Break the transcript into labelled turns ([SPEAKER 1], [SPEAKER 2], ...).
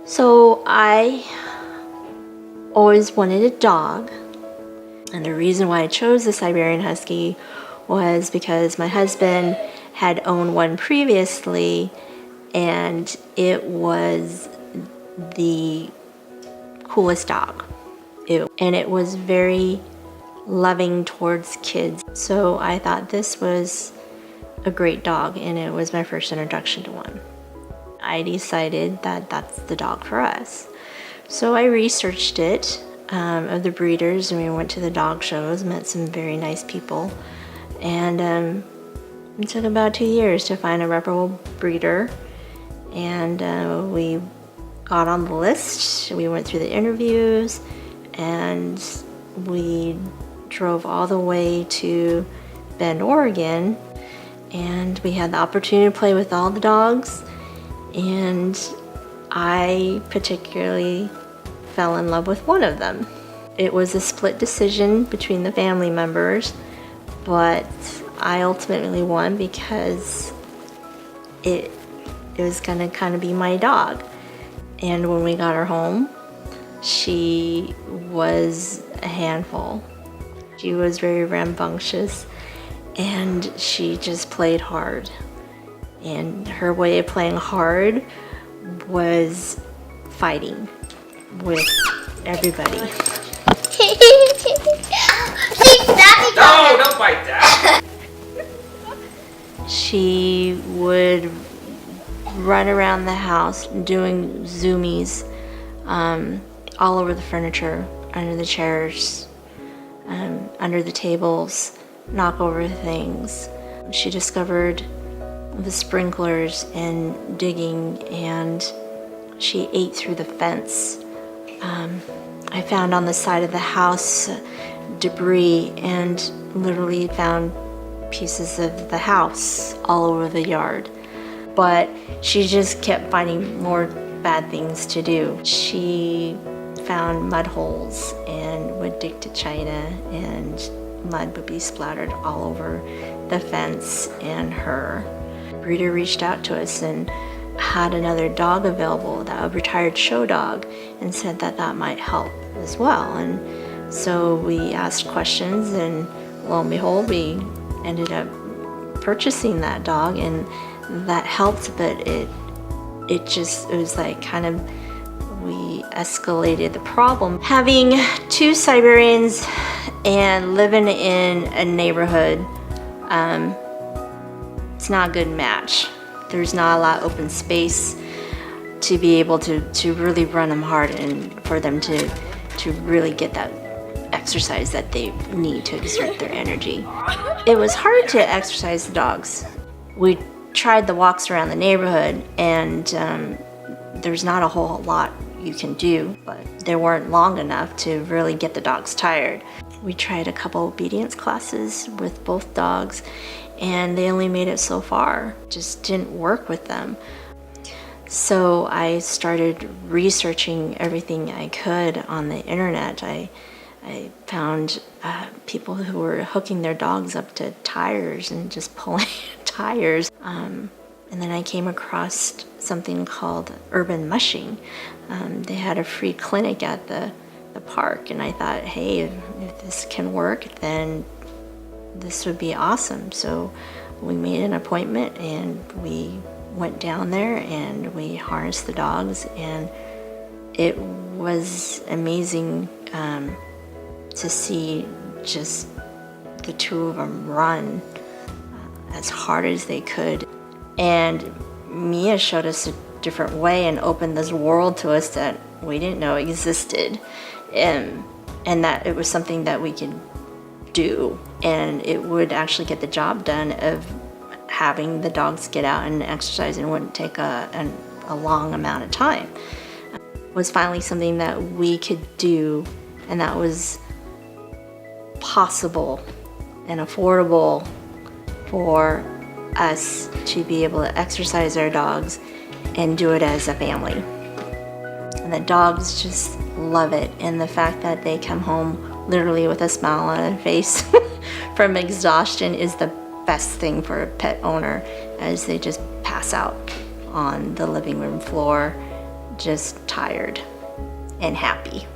[SPEAKER 1] So I always wanted a dog, and the reason why I chose the Siberian Husky was because my husband had owned one previously, and it was the coolest dog. And it was very loving towards kids. So I thought this was a great dog, and it was my first introduction to one. I decided that that's the dog for us. So I researched it, of the breeders, and we went to the dog shows, met some very nice people, and it took about 2 years to find a reputable breeder, and we got on the list. We went through the interviews, and we drove all the way to Bend, Oregon, and we had the opportunity to play with all the dogs, and I particularly fell in love with one of them. It was a split decision between the family members, but I ultimately won because it was gonna kind of be my dog. And when we got her home, she was a handful. She was very rambunctious, and she just played hard. And her way of playing hard was fighting with everybody.
[SPEAKER 2] No, don't bite that.
[SPEAKER 1] She would run around the house doing zoomies all over the furniture, under the chairs, under the tables, knock over things. She discovered the sprinklers and digging, and she ate through the fence. I found on the side of the house debris, and literally found pieces of the house all over the yard. But she just kept finding more bad things to do. She found mud holes and would dig to china, and mud would be splattered all over the fence and her. The breeder reached out to us and had another dog available, that a retired show dog, and said that that might help as well. And so we asked questions, and lo and behold, we ended up purchasing that dog, and that helped. But it was like kind of, we escalated the problem. Having two Siberians and living in a neighborhood, it's not a good match. There's not a lot of open space to be able to really run them hard, and for them to really get that exercise that they need to exert their energy. It was hard to exercise the dogs. We tried the walks around the neighborhood, and there's not a whole lot you can do, but they weren't long enough to really get the dogs tired. We tried a couple obedience classes with both dogs, and they only made it so far. Just didn't work with them. So I started researching everything I could on the internet. I found people who were hooking their dogs up to tires and just pulling tires. And then I came across something called Urban Mushing. They had a free clinic at the park, and I thought, hey, if this can work, then this would be awesome. So we made an appointment, and we went down there, and we harnessed the dogs, and it was amazing to see just the two of them run as hard as they could. And Mia showed us a different way and opened this world to us that we didn't know existed, and that it was something that we could do, and it would actually get the job done of having the dogs get out and exercise, and wouldn't take a long amount of time. It was finally something that we could do, and that was possible and affordable for us to be able to exercise our dogs and do it as a family. And the dogs just love it, and the fact that they come home literally with a smile on their face from exhaustion is the best thing for a pet owner, as they just pass out on the living room floor just tired and happy.